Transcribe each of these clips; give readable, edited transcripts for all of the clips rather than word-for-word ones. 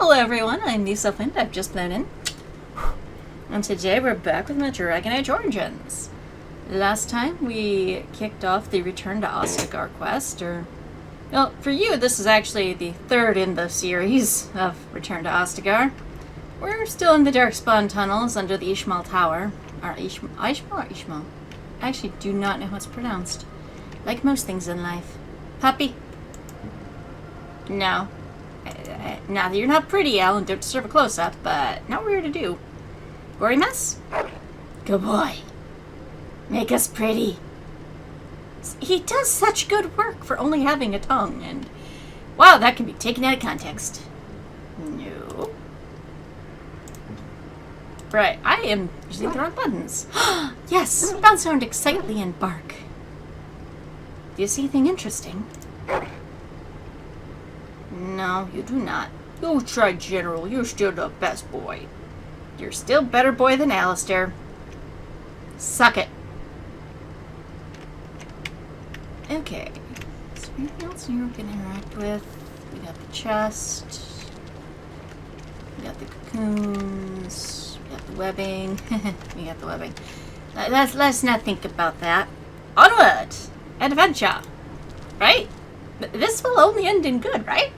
Hello everyone, I'm Lisa Flint, I've just flown in. And today we're back with my Dragon Age Origins. Last time we kicked off the Return to Ostagar quest, well, for you this is actually the third in the series of Return to Ostagar. We're still in the Darkspawn tunnels under the Ishmael Tower. Or Ishmael or Ishmael? I actually do not know how it's pronounced. Like most things in life. Puppy? No. Now that you're not pretty, Al, and don't deserve a close-up, but not weird to do. Gory mess? Good boy. Make us pretty. He does such good work for only having a tongue, and wow, that can be taken out of context. No. Right, I am using the wrong buttons. Yes, bounce around excitedly and bark. Do you see anything interesting? No, you do not. You try, General. You're still the best boy. You're still better boy than Alistair. Suck it. Okay. Is there anything else you can interact with? We got the chest. We got the cocoons. We got the webbing. We got the webbing. Let's not think about that. Onward! Adventure! Right? This will only end in good, right?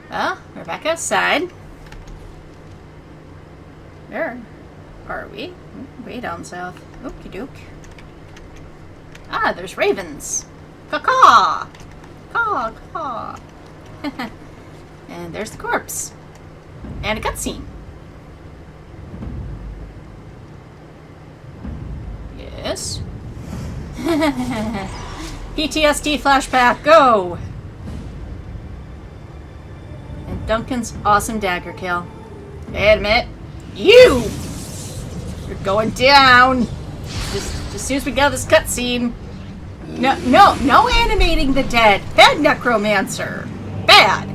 Well, we're back outside. Where are we? Way down south. Okie doke. Ah, there's ravens. Caw-caw! Caw-caw. And there's the corpse. And a cutscene. Yes. PTSD flashback, go! And Duncan's awesome dagger kill. Wait a minute. You're going down! Just as soon as we get this cutscene. No animating the dead. Bad necromancer. Bad.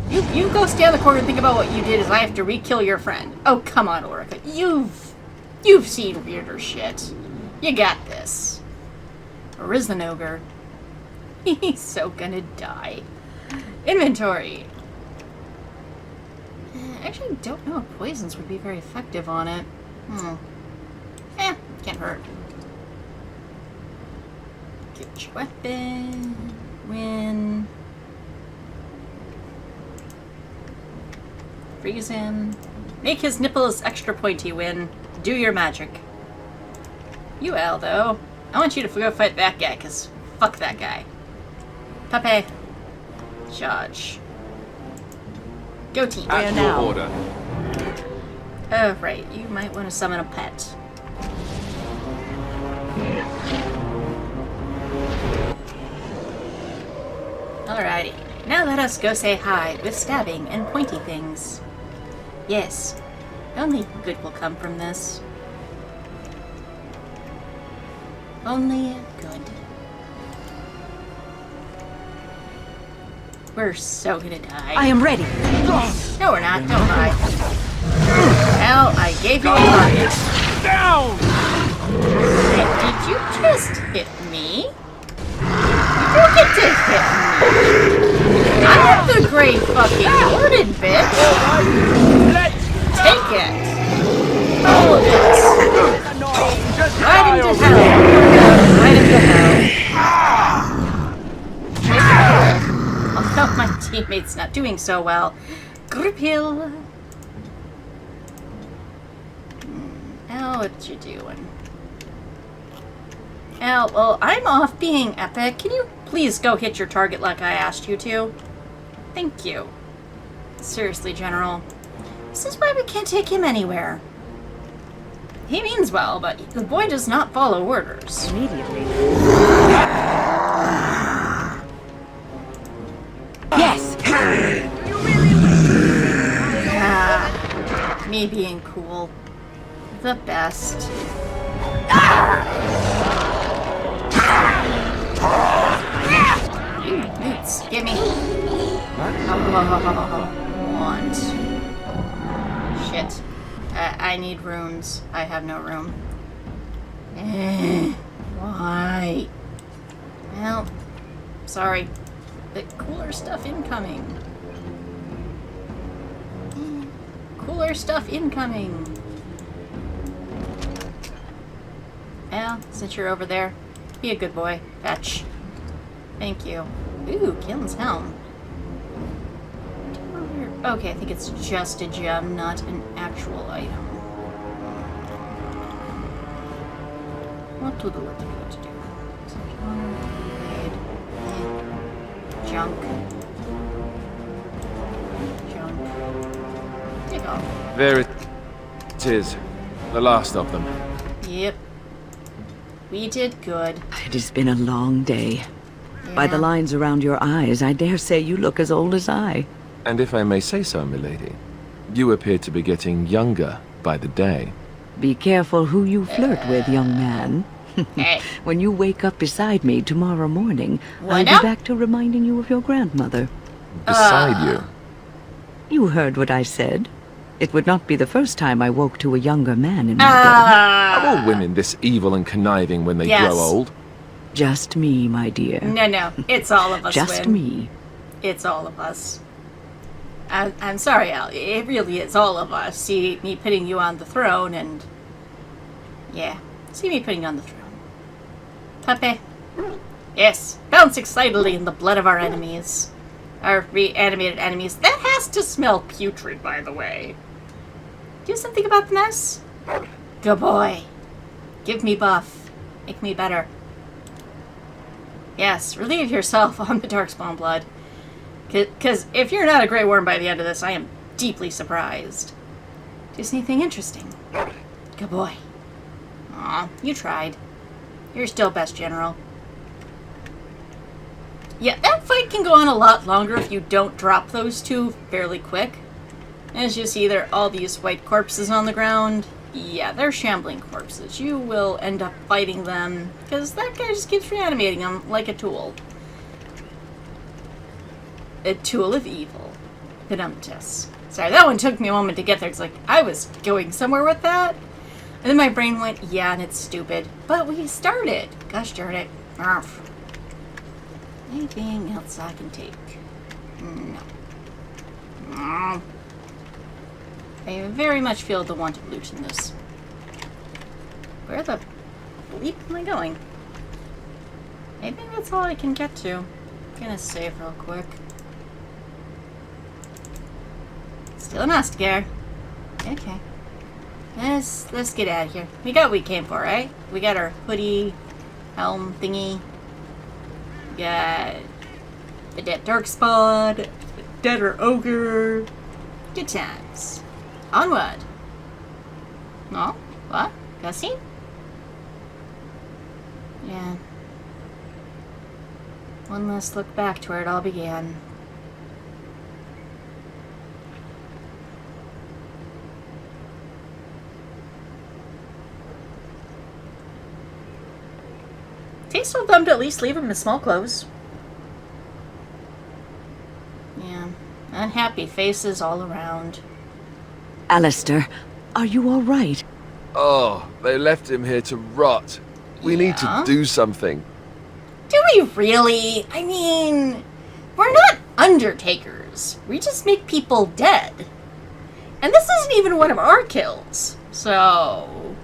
You go stand in the corner and think about what you did as I have to re-kill your friend. Oh, come on, Orica. You've seen weirder shit. You got this. Risen Ogre. He's so gonna die. Inventory. I actually don't know if poisons would be very effective on it. Can't hurt. Get your weapon. Win. Freeze him. Make his nipples extra pointy, Win. Do your magic. You, Al, though. I want you to go fight that guy, because fuck that guy. Pepe. Charge. Go team. At your order. Oh, right. You might want to summon a pet. Alrighty. Now let us go say hi with stabbing and pointy things. Yes. Only good will come from this. Only good. We're so gonna die. I am ready. No, we're not. Don't lie. Well, I gave you a target. Down! Did you just hit me? You don't get to hit me. I'm the great fucking warden, bitch. Take it. All of it. Right into hell. Right into hell. Although my teammate's not doing so well. Grip hill. Al, what you doing? Al, well, I'm off being epic. Can you please go hit your target like I asked you to? Thank you. Seriously, General. This is why we can't take him anywhere. He means well, but the boy does not follow orders. Immediately. Yes! Me being cool. The best. Boots, gimme. Want. Shit. I need runes. I have no room. Why? Well, sorry. Bit cooler stuff incoming. cooler stuff incoming. Well, since you're over there, be a good boy. Fetch. Thank you. Ooh, Kaelin's helm. Okay, I think it's just a gem, not an actual item. What to do, what to do, what to do. Junk. Junk. Take off. There it is. The last of them. Yep. We did good. It has been a long day. Yeah. By the lines around your eyes, I dare say you look as old as I. And if I may say so, milady, you appear to be getting younger by the day. Be careful who you flirt with, young man. Hey. When you wake up beside me tomorrow morning, What I'll now? be back to reminding you of your grandmother. Beside you. You heard what I said. It would not be the first time I woke to a younger man in my bed. Are all women this evil and conniving when they Yes. grow old? Just me, my dear. No. It's all of us, Just Win. me. It's all of us. I'm sorry, Al. It really is all of us. See me putting you on the throne and... Yeah. See me putting you on the throne. Pepe. Yes. Bounce excitedly in the blood of our enemies. Our reanimated enemies. That has to smell putrid, by the way. Do something about the mess? Good boy. Give me buff. Make me better. Yes, relieve yourself on the Darkspawn blood. Because if you're not a Grey Worm by the end of this, I am deeply surprised. Do anything interesting? Good boy. Aw, you tried. You're still best general. Yeah, that fight can go on a lot longer if you don't drop those two fairly quick. As you see, there are all these white corpses on the ground. Yeah, they're shambling corpses. You will end up fighting them, because that guy just keeps reanimating them like a tool. A tool of evil. Pedumtus. Sorry, that one took me a moment to get there. It's like, I was going somewhere with that. And then my brain went, yeah, and it's stupid. But we started. Gosh darn it. Arf. Anything else I can take? No. I very much feel the want of loot in this. Where the bleep am I going? Maybe that's all I can get to. I'm gonna save real quick. Still an Ostagar. Okay. Let's get out of here. We got what we came for, right? We got our hoodie, helm thingy. We got the dead Darkspawn, the deader ogre. Good times. Onward. No? What? Cutscene? Yeah. One last look back to where it all began. Tasteful of them to at least leave him in small clothes. Yeah. Unhappy faces all around. Alistair, are you all right? Oh, they left him here to rot. We need to Yeah? do something. Do we really? I mean, we're not undertakers. We just make people dead. And this isn't even one of our kills. So,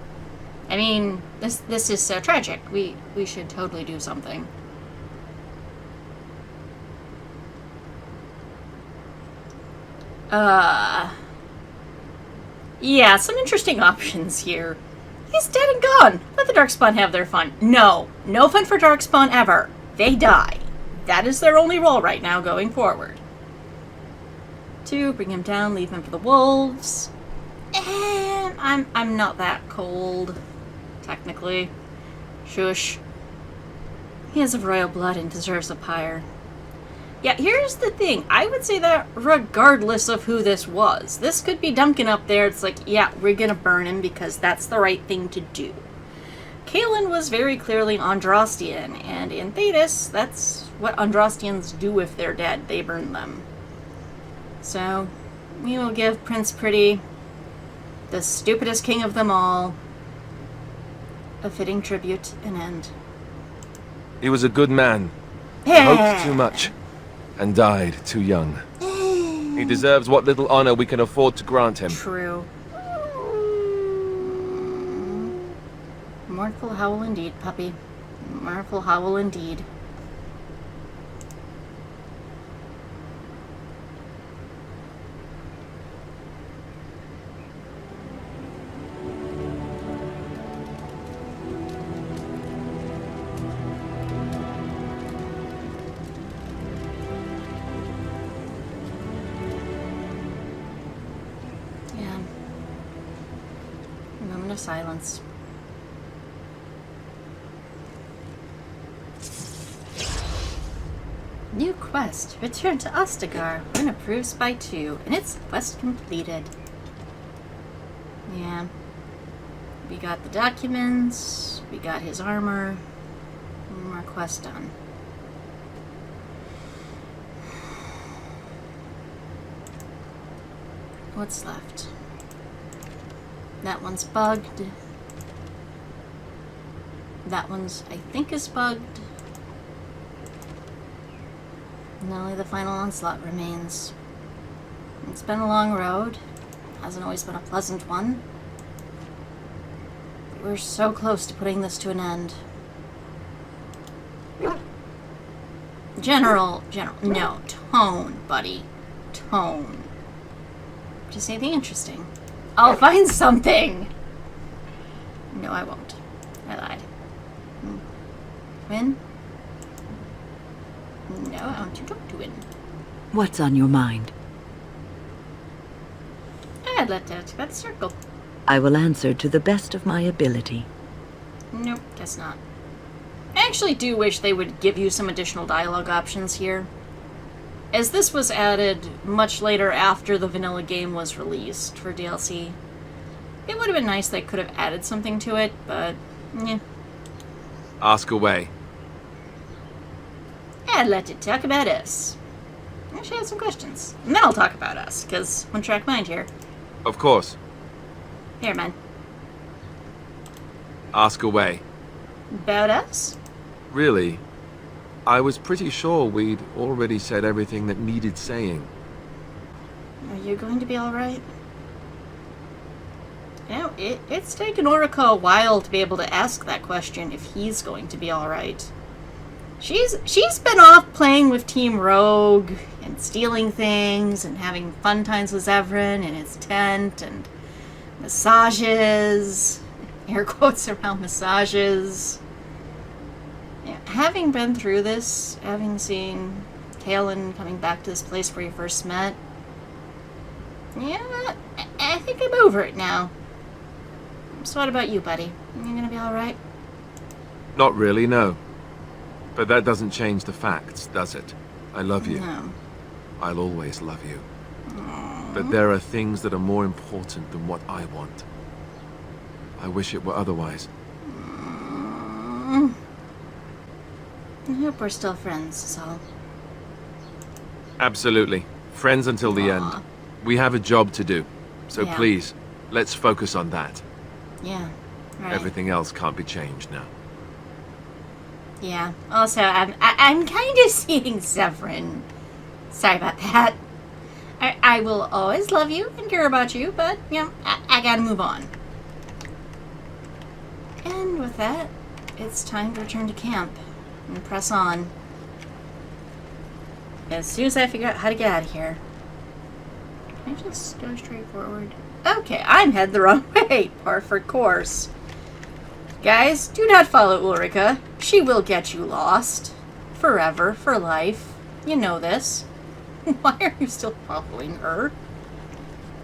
I mean, this is so tragic. We should totally do something. Yeah, some interesting options here. He's dead and gone. Let the Darkspawn have their fun. No fun for Darkspawn ever. They die. That is their only role right now going forward. 2, bring him down, leave him for the wolves. And I'm not that cold, technically. Shush. He is of royal blood and deserves a pyre. Yeah, here's the thing. I would say that regardless of who this was. This could be Duncan up there. It's like, yeah, we're gonna burn him because that's the right thing to do. Kaelin was very clearly Andrastian, and in Thetis, that's what Andrastians do if they're dead. They burn them. So, we will give Prince Pretty, the stupidest king of them all, a fitting tribute and end. He was a good man. Hoped too much. And died too young. He deserves what little honor we can afford to grant him. True. Mournful howl indeed, puppy. Mournful howl indeed. Yeah. A moment of silence. New quest. Return to Ostagar. When approved by 2. And it's quest completed. Yeah. We got the documents. We got his armor. One more quest done. What's left? That one's bugged. That one's, I think, is bugged. And only the final onslaught remains. It's been a long road. Hasn't always been a pleasant one. But we're so close to putting this to an end. General, no, tone, buddy. Tone. Just anything interesting. I'll find something! No, I won't. I lied. Win? No, I want you to win. What's on your mind? I'd let that about the circle. I will answer to the best of my ability. Nope, guess not. I actually do wish they would give you some additional dialogue options here. As this was added much later after the vanilla game was released for DLC, it would have been nice they could have added something to it, but yeah. Ask away. I'd let it talk about us. Actually, I have some questions. And then I'll talk about us, because one track mind here. Of course. Here, man. Ask away. About us? Really? I was pretty sure we'd already said everything that needed saying. Are you going to be alright? You know, it's taken Orica a while to be able to ask that question if he's going to be alright. She's been off playing with Team Rogue and stealing things and having fun times with Zevran in his tent and massages, air quotes around massages. Yeah, having been through this, having seen Kalen coming back to this place where you first met, yeah, I think I'm over it now. So what about you, buddy? You gonna be alright? Not really, no. But that doesn't change the facts, does it? I love you. No. I'll always love you. But there are things that are more important than what I want. I wish it were otherwise. I hope we're still friends, is all. Absolutely. Friends until the Aw. end. We have a job to do. So Yeah. please, let's focus on that. Yeah, right. Everything else can't be changed now. Yeah. Also, I'm kind of seeing Zevran. Sorry about that. I will always love you and care about you, but, you know, I gotta move on. And with that, it's time to return to camp and press on. As soon as I figure out how to get out of here. Can I just go straight forward? Okay, I'm headed the wrong way. Par for course. Guys, do not follow Ulrika. She will get you lost. Forever, for life. You know this. Why are you still following her?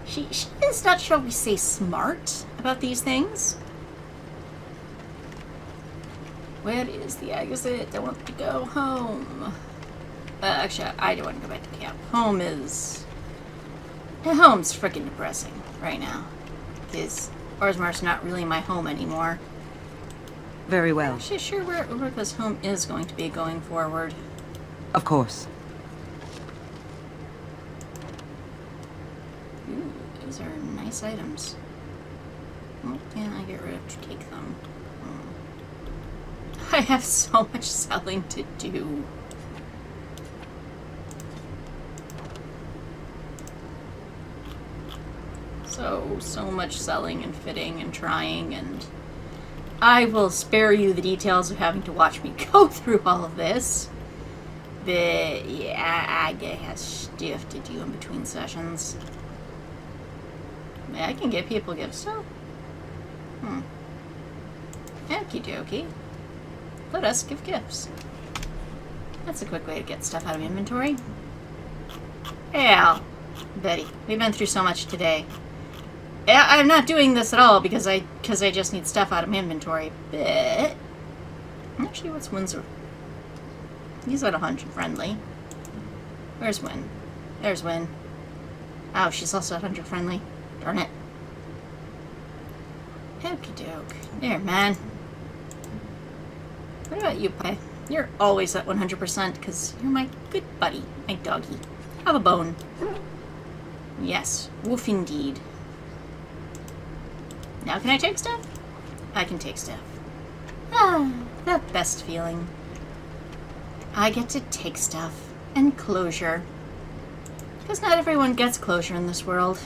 She is not, shall we say, smart about these things. Where is the exit? I want to go home. Actually, I don't want to go back to camp. Home's freaking depressing right now. Because Orzammar's not really my home anymore. Very well. I'm actually sure where Ulrika's home is going to be going forward. Of course. Ooh, these are nice items. What can I get rid of to take them? I have so much selling to do. so much selling and fitting and trying, and I will spare you the details of having to watch me go through all of this. But yeah, I have stuff to do in between sessions. I can give people gifts though. Okie dokie. Let us give gifts. That's a quick way to get stuff out of inventory. Yeah, Betty, we've been through so much today. Yeah, I'm not doing this at all because I just need stuff out of my inventory. But actually, what's Windsor? He's at 100 friendly. Where's Win? There's Win. Oh, she's also at 100 friendly. Darn it. Okie doke. There, man. What about you, Pi? You're always at 100% because you're my good buddy, my doggy. Have a bone. Yes, woof indeed. Now can I take stuff? I can take stuff. Ah, the best feeling. I get to take stuff and closure. Because not everyone gets closure in this world.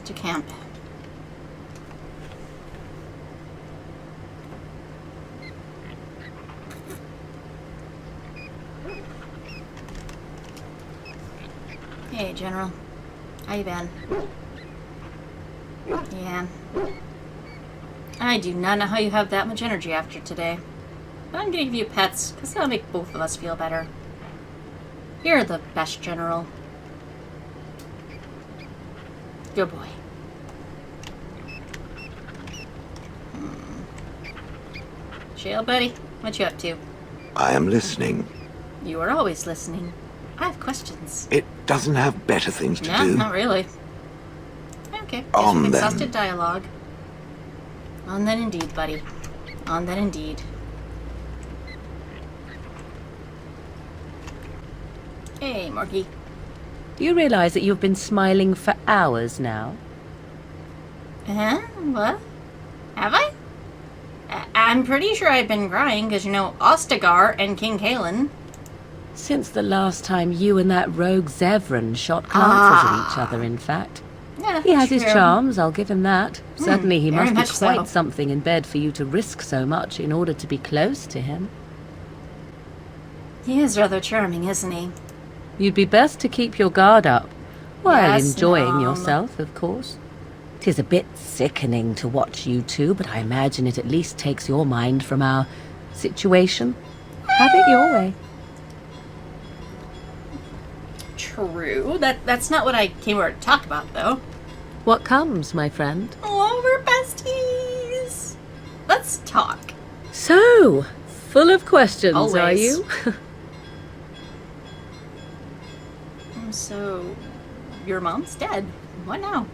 To camp. Hey, General. How you been? Yeah. I do not know how you have that much energy after today. But I'm gonna give you pets, because that'll make both of us feel better. You're the best, General. Good boy. Shale, buddy, what you up to? I am listening. You are always listening. I have questions. It doesn't have better things to No, do. not really. Okay, On it's then. exhausted dialogue. On then indeed, buddy. On then indeed. Hey, Morgie. Do you realize that you've been smiling for hours now? Huh? What? Have I? I'm pretty sure I've been crying because, you know, Ostagar and King Kalen. Since the last time you and that rogue Zevran shot glances at each other, in fact. Yeah, He has his true. charms, I'll give him that. Certainly he very must be much quite so. something in bed for you to risk so much in order to be close to him. He is rather charming, isn't he? You'd be best to keep your guard up, while Yes, enjoying Mum. yourself, of course. 'Tis a bit sickening to watch you two, but I imagine it at least takes your mind from our situation. Have it your way. True. That's not what I came here to talk about, though. What comes, my friend? Oh, we're besties. Let's talk. So, full of questions, are Always. you? So, your mom's dead. What now?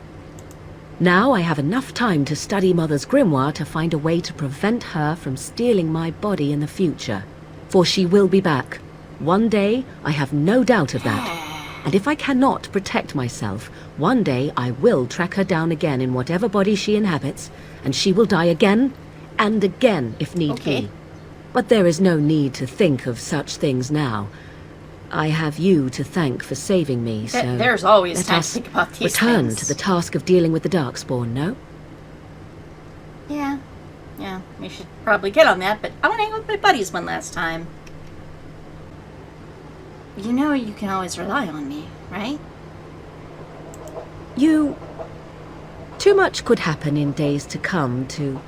Now I have enough time to study Mother's grimoire to find a way to prevent her from stealing my body in the future. For she will be back. One day, I have no doubt of that. And if I cannot protect myself, one day I will track her down again in whatever body she inhabits, and she will die again and again if need Okay. be. But there is no need to think of such things now. I have you to thank for saving me, so There's always let time to us think about these return things. to the task of dealing with the Darkspawn, no? Yeah, we should probably get on that, but I want to hang out with my buddies one last time. You know you can always rely on me, right? Too much could happen in days to come to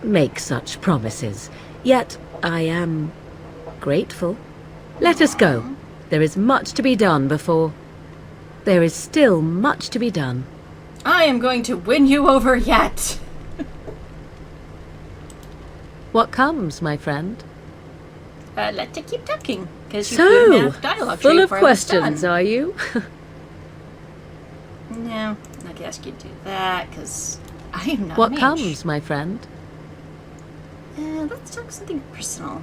make such promises. Yet I am grateful. Let us go. There is much to be done before... There is still much to be done. I am going to win you over yet. What comes, my friend? Let's keep talking, because you So, couldn't dialogue full tree of before I was questions, done. are you? No, I guess you do that, because I am not What an H. comes, my friend? Let's talk something personal.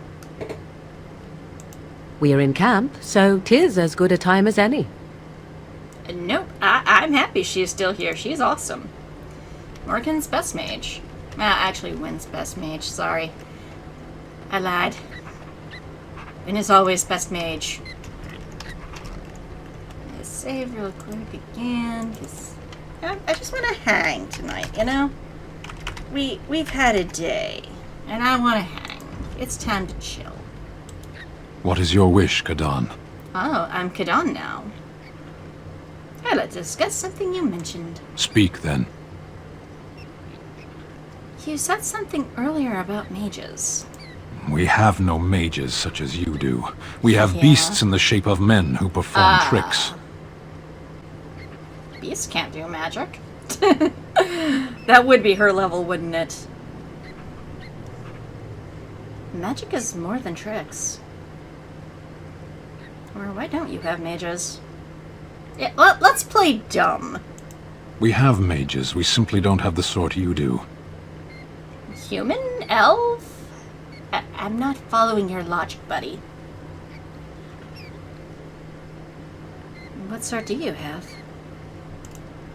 We are in camp, so 'tis as good a time as any. Nope, I'm happy she's still here. She's awesome. Morgan's best mage. Actually, Wynn's best mage. Sorry. I lied. Wynn is always best mage. save real quick again, because I just want to hang tonight, you know? We've had a day, and I want to hang. It's time to chill. What is your wish, Kadan? Oh, I'm Kadan now. I'd like to discuss something you mentioned. Speak, then. You said something earlier about mages. We have no mages such as you do. We have Yeah. beasts in the shape of men who perform tricks. Beasts can't do magic. That would be her level, wouldn't it? Magic is more than tricks. Or why don't you have mages? Yeah, let's play dumb. We have mages, we simply don't have the sort you do. Human? Elf? I'm not following your logic, buddy. What sort do you have?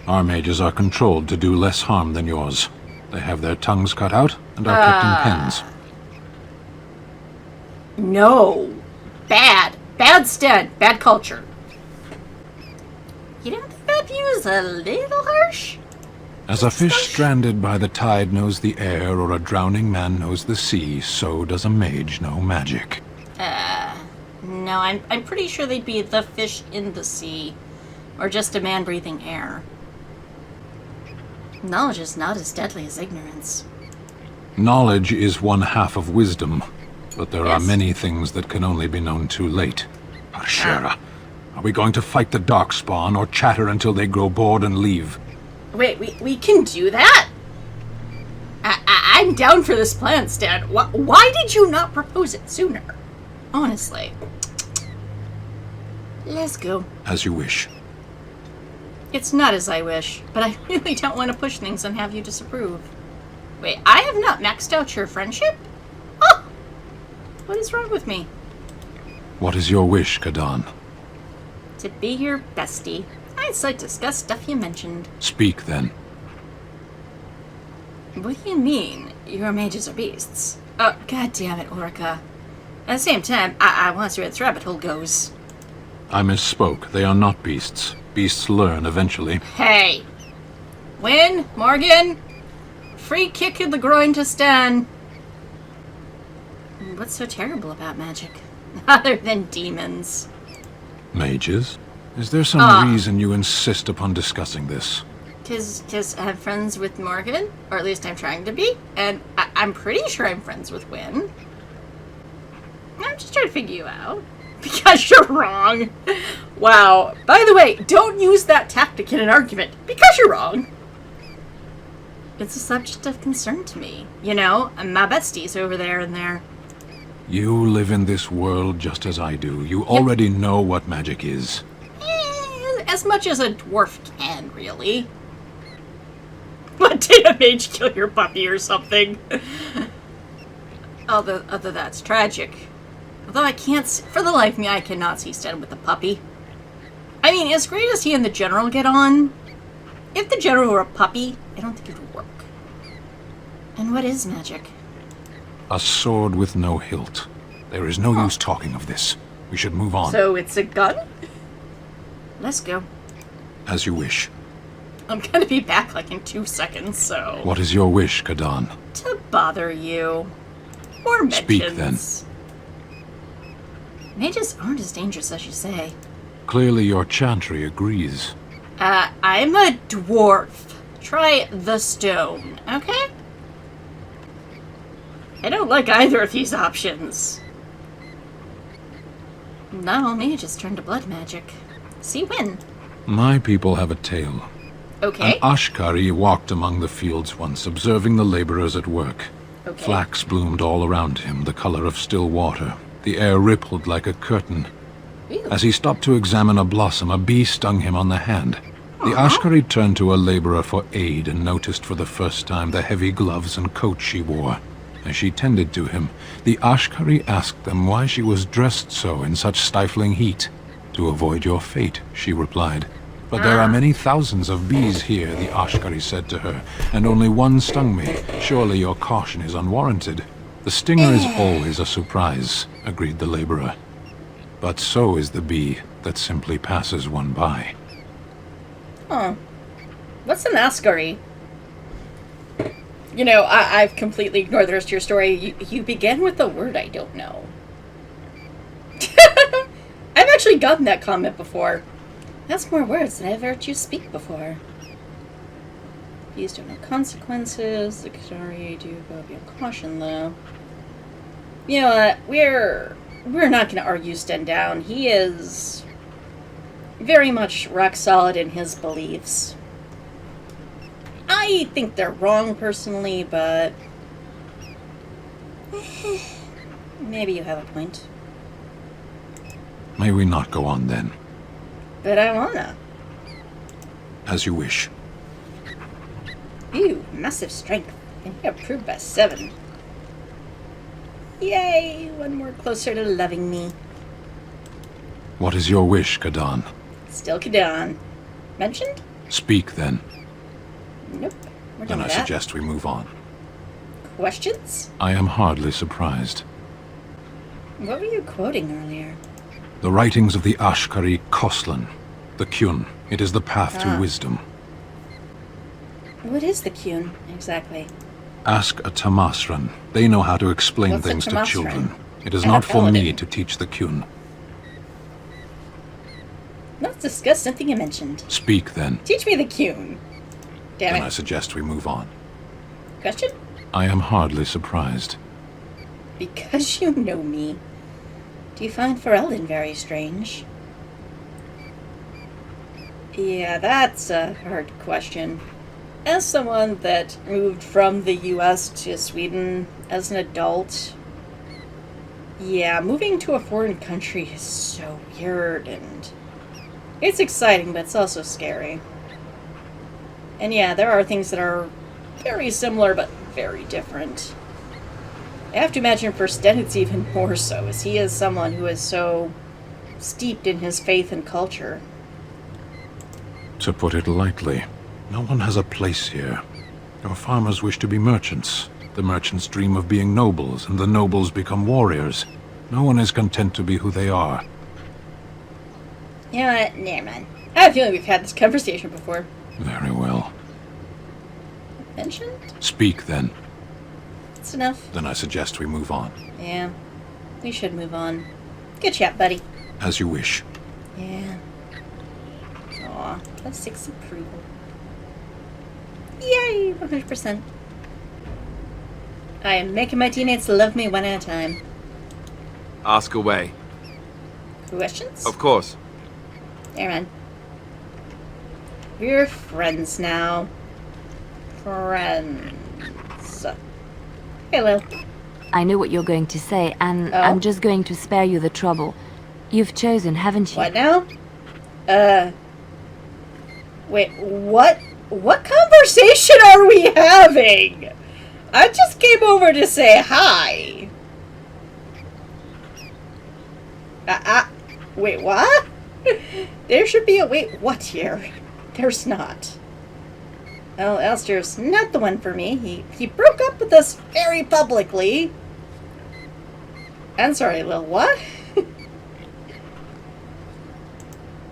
Our mages are controlled to do less harm than yours. They have their tongues cut out and are kept in pens. No. Bad. Bad stead. Bad culture. You don't think that view is a little harsh? As a fish stranded by the tide knows the air, or a drowning man knows the sea, so does a mage know magic. No, I'm pretty sure they'd be the fish in the sea. Or just a man breathing air. Knowledge is not as deadly as ignorance. Knowledge is one half of wisdom, but there are Yes. many things that can only be known too late. Arshera, are we going to fight the Darkspawn, or chatter until they grow bored and leave? Wait, we can do that? I'm down for this plan, Stan. Why did you not propose it sooner? Honestly. Let's go. As you wish. It's not as I wish, but I really don't want to push things and have you disapprove. Wait, I have not maxed out your friendship? Oh! What is wrong with me? What is your wish, Kadan? To be your bestie. I'd like to discuss stuff you mentioned. Speak, then. What do you mean? Your mages are beasts. Oh, god damn it, Orica. At the same time, I want to see where this rabbit hole goes. I misspoke. They are not beasts. Beasts learn eventually. Hey! Win, Morgan! Free kick in the groin to Stan. What's so terrible about magic? Other than demons. Mages? Is there some reason you insist upon discussing this? Tis I'm friends with Morgan, or at least I'm trying to be, and I'm pretty sure I'm friends with Win. I'm just trying to figure you out. Because you're wrong. Wow. By the way, don't use that tactic in an argument. Because you're wrong. It's a subject of concern to me. You know, my bestie's over there and there. You live in this world just as I do. You already know what magic is. As much as a dwarf can, really. What, did a mage kill your puppy or something? Although that's tragic. Although I can't, for the life of me, I cannot see Stan with a puppy. I mean, as great as he and the general get on, if the general were a puppy, I don't think it would work. And what is magic? A sword with no hilt. There is no use talking of this. We should move on. So it's a gun? Let's go. As you wish. I'm gonna be back like in 2 seconds, so... What is your wish, Kadan? To bother you. More mentions. Speak, then. Mages aren't as dangerous as you say. Clearly your chantry agrees. I'm a dwarf. Try the stone, okay? I don't like either of these options. Not all mages turn to blood magic. See Win. My people have a tale. Okay. An Ashkari walked among the fields once, observing the laborers at work. Okay. Flax bloomed all around him, the color of still water. The air rippled like a curtain. Ew. As he stopped to examine a blossom, a bee stung him on the hand. The Ashkari turned to a laborer for aid and noticed for the first time the heavy gloves and coat she wore. As she tended to him, the Ashkari asked them why she was dressed so in such stifling heat. To avoid your fate, she replied. But there are many thousands of bees here, the Ashkari said to her, and only one stung me. Surely your caution is unwarranted. The stinger is always a surprise, agreed the laborer. but so is the bee that simply passes one by. Oh. What's an Ascari? You know, I've completely ignored the rest of your story. You began with a word I don't know. I've actually gotten that comment before. That's more words than I've heard you speak before. Bees don't know consequences. The Qatari do go beyond caution, though. You know what? We're not going to argue Sten down. He is very much rock solid in his beliefs. I think they're wrong personally, but maybe you have a point. May we not go on then? But I wanna. As you wish. Ew, massive strength. And you approved by 7. Yay, one more closer to loving me. What is your wish, Kadan? Still Kadan. Mentioned? Speak then. Nope. We're Then done I with that. suggest we move on. Questions? I am hardly surprised. What were you quoting earlier? The writings of the Ashkari Koslan, the Kyun. It is the path Ah. to wisdom. What is the Kyun, exactly? Ask a Tamasran. They know how to explain What's a things to Tamasran? children. It is And a not for me paladin. to teach the Kyun. Let's discuss something you mentioned. Speak then. Teach me the Kyun. Damn Then I it. suggest we move on. Question? I am hardly surprised. Because you know me, do you find Ferelden very strange? Yeah, that's a hard question. As someone that moved from the US to Sweden as an adult, yeah, moving to a foreign country is so weird, and it's exciting, but it's also scary. And yeah, there are things that are very similar, but very different. I have to imagine for Sten it's even more so, as he is someone who is so steeped in his faith and culture. To put it lightly, no one has a place here. Your farmers wish to be merchants. The merchants dream of being nobles, and the nobles become warriors. No one is content to be who they are. You know what? Never mind. I have a feeling we've had this conversation before. Very well. Mentioned? Speak then. That's enough. Then I suggest we move on. Yeah. We should move on. Good chat, buddy. As you wish. Yeah. Aw, that's 6 approval. Yay! 100%. I am making my teammates love me one at a time. Ask away. Questions? Of course. There, man. We're friends now. Friends. Hello. I know what you're going to say, and Oh? I'm just going to spare you the trouble. You've chosen, haven't you? What now? Wait, what? What conversation are we having? I just came over to say hi. Wait, what? There should be a wait, what here? There's not. Well, Alistair's not the one for me. He broke up with us very publicly. I'm sorry, Lil, what?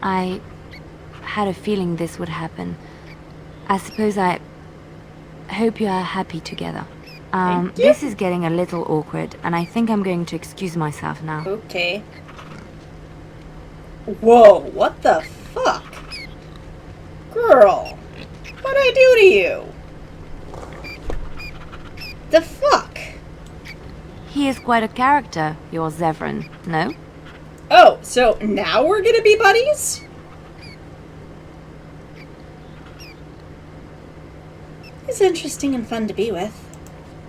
I had a feeling this would happen. I suppose I hope you are happy together. Thank you. This is getting a little awkward, and I think I'm going to excuse myself now. Okay. Whoa, what the fuck? Girl, what'd I do to you? The fuck? He is quite a character, your Zevran, no? Oh, so now we're gonna be buddies? He's interesting and fun to be with.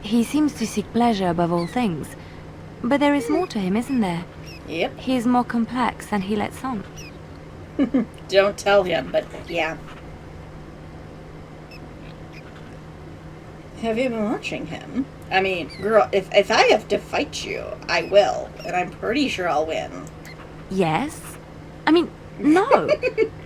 He seems to seek pleasure above all things. But there is more to him, isn't there? Yep. He is more complex than he lets on. Don't tell him, but yeah. Have you been watching him? I mean, girl, if I have to fight you, I will. And I'm pretty sure I'll win. Yes? I mean, no.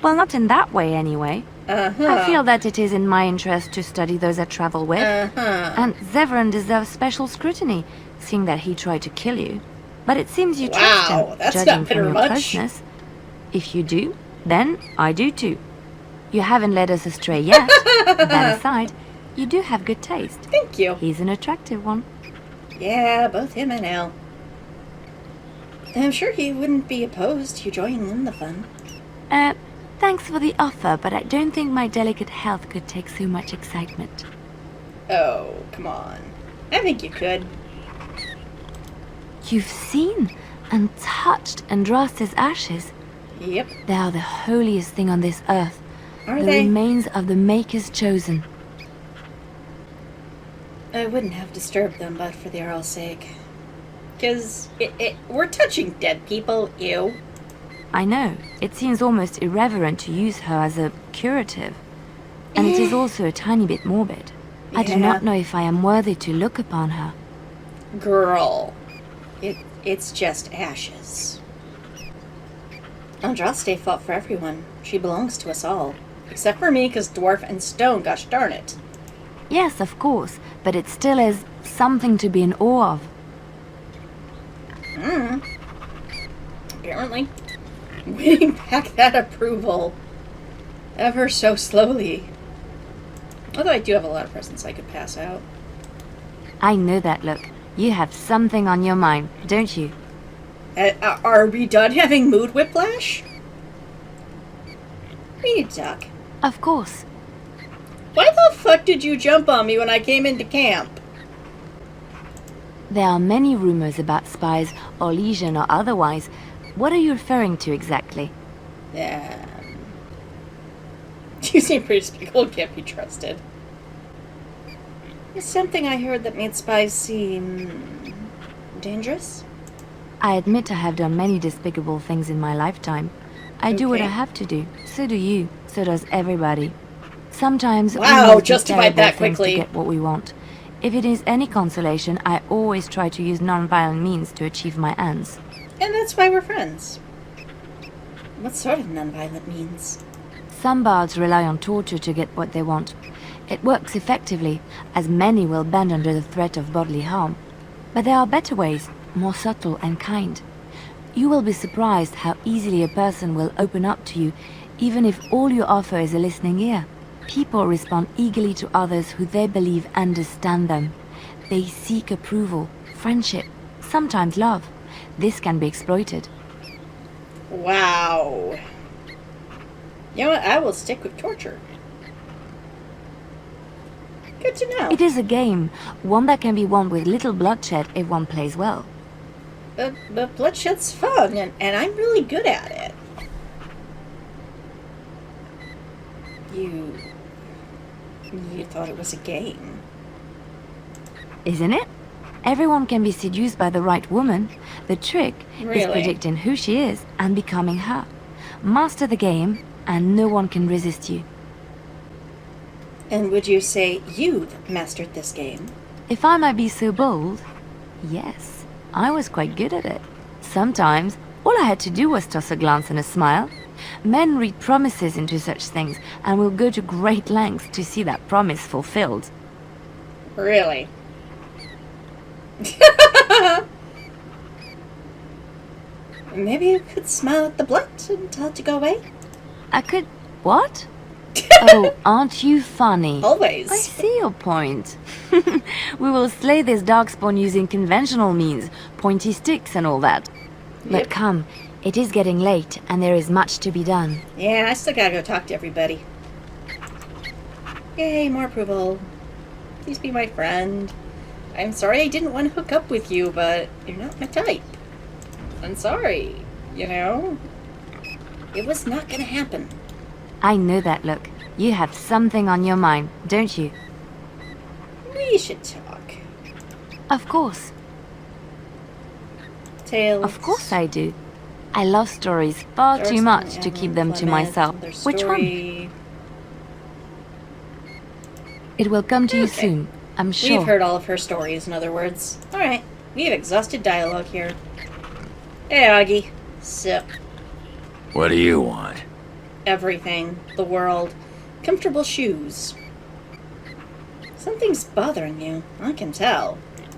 Well, not in that way, anyway. Uh-huh. I feel that it is in my interest to study those I travel with. Uh-huh. And Zevran deserves special scrutiny, seeing that he tried to kill you. But it seems you trust Wow, him, that's judging not from bitter your much. closeness. If you do, then I do too. You haven't led us astray yet. That aside, you do have good taste. Thank you. He's an attractive one. Yeah, both him and Al. I'm sure he wouldn't be opposed to you joining in the fun. Thanks for the offer, but I don't think my delicate health could take so much excitement. Oh, come on. I think you could. You've seen and touched Andraste's ashes. Yep. They are the holiest thing on this earth. Are the they? remains of the Maker's chosen. I wouldn't have disturbed them but for the Earl's sake. Because we're touching dead people, ew. I know, it seems almost irreverent to use her as a curative. And it is also a tiny bit morbid. I do Yeah. not know if I am worthy to look upon her. Girl. It's just ashes. Andraste fought for everyone. She belongs to us all. Except for me, because dwarf and stone, gosh darn it. Yes, of course, but it still is something to be in awe of. Apparently. Winning back that approval. Ever so slowly. Although I do have a lot of presents I could pass out. I know that look. You have something on your mind, don't you? Are we done having mood whiplash? We need to talk. Of course. Why the fuck did you jump on me when I came into camp? There are many rumors about spies, or legion or otherwise. What are you referring to exactly? You seem pretty despicable, can't be trusted. It's something I heard that made spies seem dangerous. I admit I have done many despicable things in my lifetime. I do what I Okay. have to do. So do you. So does everybody. Sometimes we Wow, must do justified terrible that things quickly. to get what we want. If it is any consolation, I always try to use non-violent means to achieve my ends. And that's why we're friends. What sort of nonviolent means? Some bards rely on torture to get what they want. It works effectively, as many will bend under the threat of bodily harm. But there are better ways, more subtle and kind. You will be surprised how easily a person will open up to you, even if all you offer is a listening ear. People respond eagerly to others who they believe understand them. They seek approval, friendship, sometimes love. This can be exploited. Wow. You know what? I will stick with torture. Good to know. It is a game, one that can be won with little bloodshed if one plays well. But bloodshed's fun, and I'm really good at it. You thought it was a game. Isn't it? Everyone can be seduced by the right woman. The trick is Really? predicting who she is and becoming her. Master the game, and no one can resist you. And would you say you mastered this game? If I might be so bold, yes, I was quite good at it. Sometimes, all I had to do was toss a glance and a smile. Men read promises into such things and will go to great lengths to see that promise fulfilled. Really? Maybe you could smile at the blood and tell it to go away? I could... what? Oh, aren't you funny? Always. I see your point. We will slay this darkspawn using conventional means, pointy sticks and all that. But Yep. come, it is getting late and there is much to be done. Yeah, I still gotta go talk to everybody. Yay, more approval. Please be my friend. I'm sorry I didn't want to hook up with you, but you're not my type. I'm sorry, you know? It was not gonna happen. I know that look. You have something on your mind, don't you? We should talk. Of course. Tales. Of course I do. I love stories far too much to keep them to myself. Which one? It will come to you Okay. soon, I'm sure. We've heard all of her stories, in other words. Alright, we have exhausted dialogue here. Hey, Augie. Sip. What do you want? Everything. The world. Comfortable shoes. Something's bothering you. I can tell.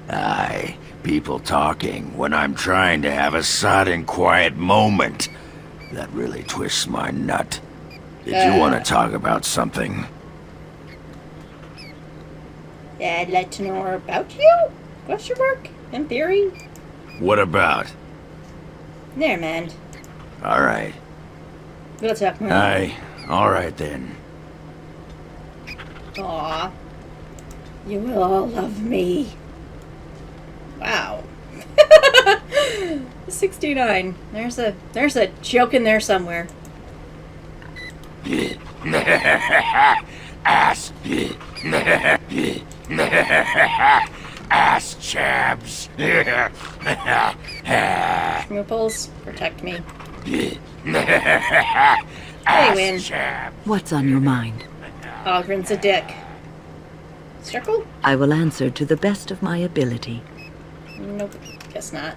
Aye, people talking when I'm trying to have a sodden quiet moment. That really twists my nut. Did you want to talk about something? Yeah, I'd like to know more about you? Question mark? In theory? What about? Never mind. Alright. We'll talk more. Aye, alright then. Aw. You will all love me. Wow. 69. There's a joke in there somewhere. Ass. Ass chabs. Schmooples, protect me. Ass win. chabs. What's on your mind? Ogren's a dick. Circle? I will answer to the best of my ability. Nope. Guess not.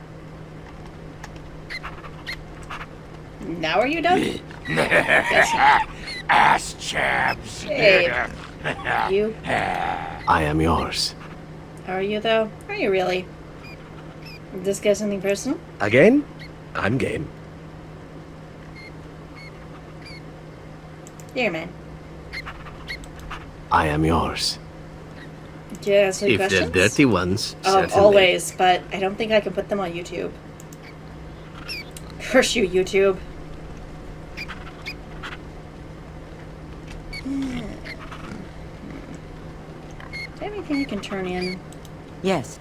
Now are you done? Guess not. Ass chabs. Hey. You? I am yours. Are you, though? Are you really? Did this guy something personal? Again? I'm game. Here, man. I am yours. Do you answer If questions? they're dirty ones, certainly. Always, but I don't think I can put them on YouTube. Curse you, YouTube. Do you have anything I can turn in? Yes.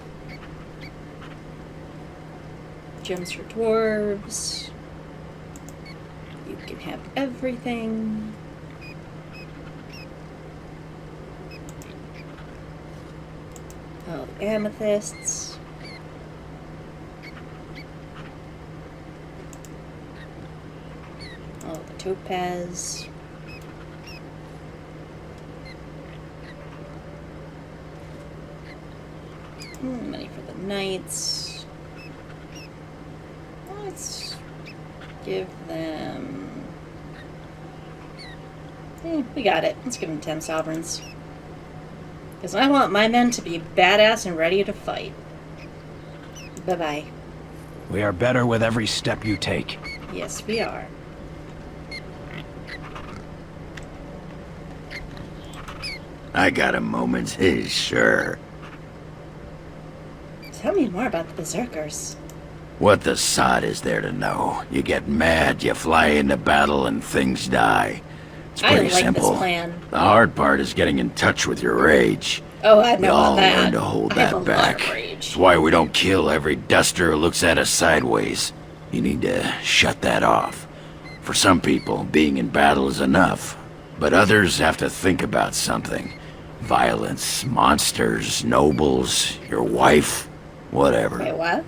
Gems for dwarves. You can have everything. Oh, the amethysts. Oh, the topaz. Money for the knights. Let's give them... we got it. Let's give them 10 sovereigns. Because I want my men to be badass and ready to fight. Bye-bye. We are better with every step you take. Yes, we are. I got a moment, sure. Tell me more about the Berserkers. What the sod is there to know? You get mad, you fly into battle, and things die. It's I pretty like simple. this plan. The hard part is getting in touch with your rage. Oh, I We know all about that. learn to hold I have a that back. lot of rage. It's why we don't kill every duster who looks at us sideways. You need to shut that off. For some people, being in battle is enough. But others have to think about something. Violence, monsters, nobles, your wife, whatever. Wait, what?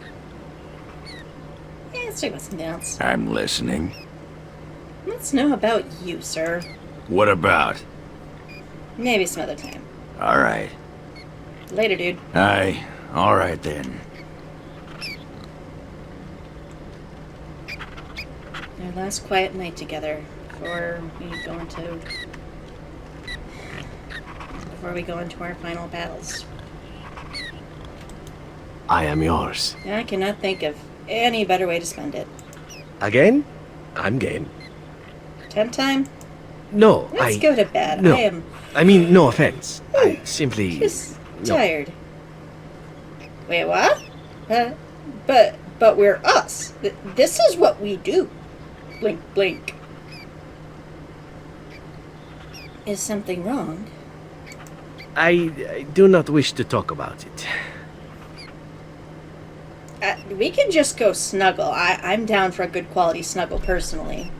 Yeah, let's talk about something else. I'm listening. Let's know about you, sir. What about? Maybe some other time. Alright. Later, dude. Aye, alright then. Our last quiet night together before we go into our final battles. I am yours. I cannot think of any better way to spend it. Again? I'm game. 10 time? No, Let's go to bed. No. I am I mean, no offense. I simply... just no. tired. Wait, what? But we're us. This is what we do. Blink, blink. Is something wrong? I do not wish to talk about it. We can just go snuggle. I'm down for a good quality snuggle, personally.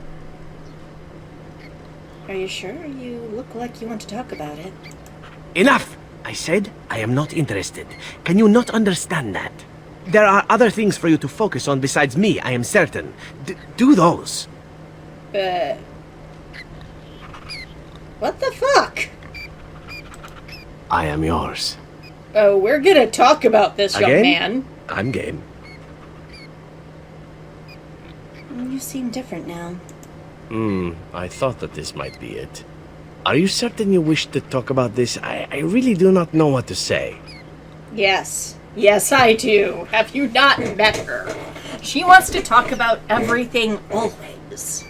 Are you sure? You look like you want to talk about it. Enough! I said I am not interested. Can you not understand that? There are other things for you to focus on besides me, I am certain. Do those. What the fuck? I am yours. Oh, we're gonna talk about this, young Again? man. I'm game. You seem different now. I thought that this might be it. Are you certain you wish to talk about this? I really do not know what to say. Yes. Yes, I do. Have you not met her? She wants to talk about everything always.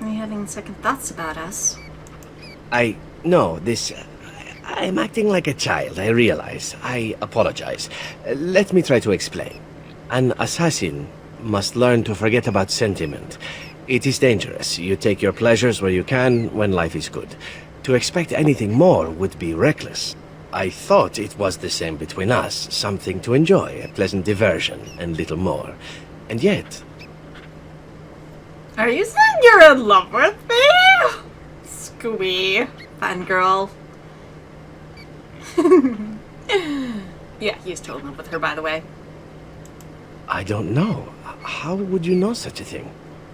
Are you having second thoughts about us? No, this... I'm acting like a child, I realize. I apologize. Let me try to explain. An assassin must learn to forget about sentiment. It is dangerous. You take your pleasures where you can when life is good. To expect anything more would be reckless. I thought it was the same between us. Something to enjoy, a pleasant diversion, and little more. And yet... Are you saying you're in love with me? Scooby. Fun girl. Yeah, he's totally in love with her, by the way. I don't know. How would you know such a thing?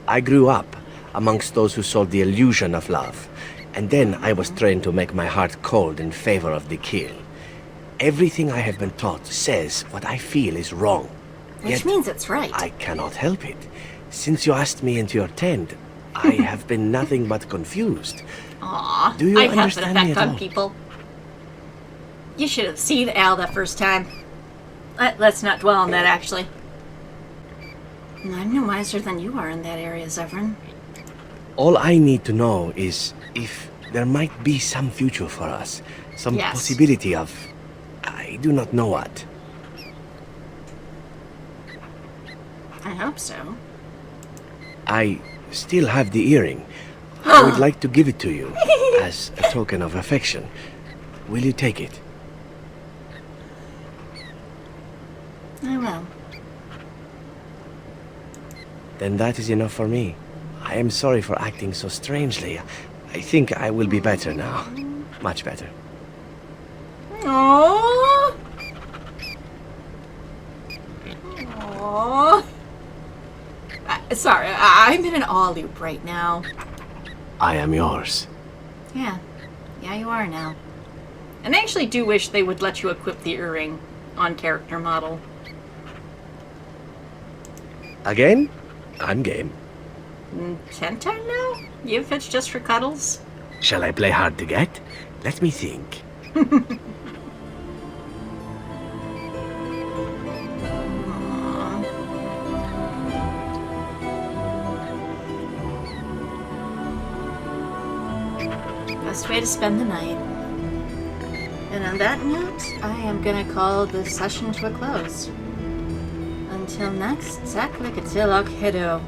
I grew up amongst those who sold the illusion of love. And then I was trained to make my heart cold in favor of the kill. Everything I have been taught says what I feel is wrong. Which means it's right. I cannot help it. Since you asked me into your tent, I have been nothing but confused. Aww, Do you I have an understand me effect at on all? people. You should have seen Al that first time. Let's not dwell on that, actually. I'm no wiser than you are in that area, Zevran. All I need to know is if there might be some future for us. Some Yes. possibility of... I do not know what. I hope so. I still have the earring. I would like to give it to you as a token of affection. Will you take it? I will. Then that is enough for me. I am sorry for acting so strangely. I think I will be better now. Much better. Aww. Aww. Sorry, I'm in an awe loop right now. I am yours. Yeah. Yeah, you are now. And I actually do wish they would let you equip the earring on character model. Again? I'm game. 10th time now? You if it's just for cuddles? Shall I play hard to get? Let me think. Best way to spend the night. And on that note, I am gonna call the session to a close. Until next, Zach Lickatilock Hiddo.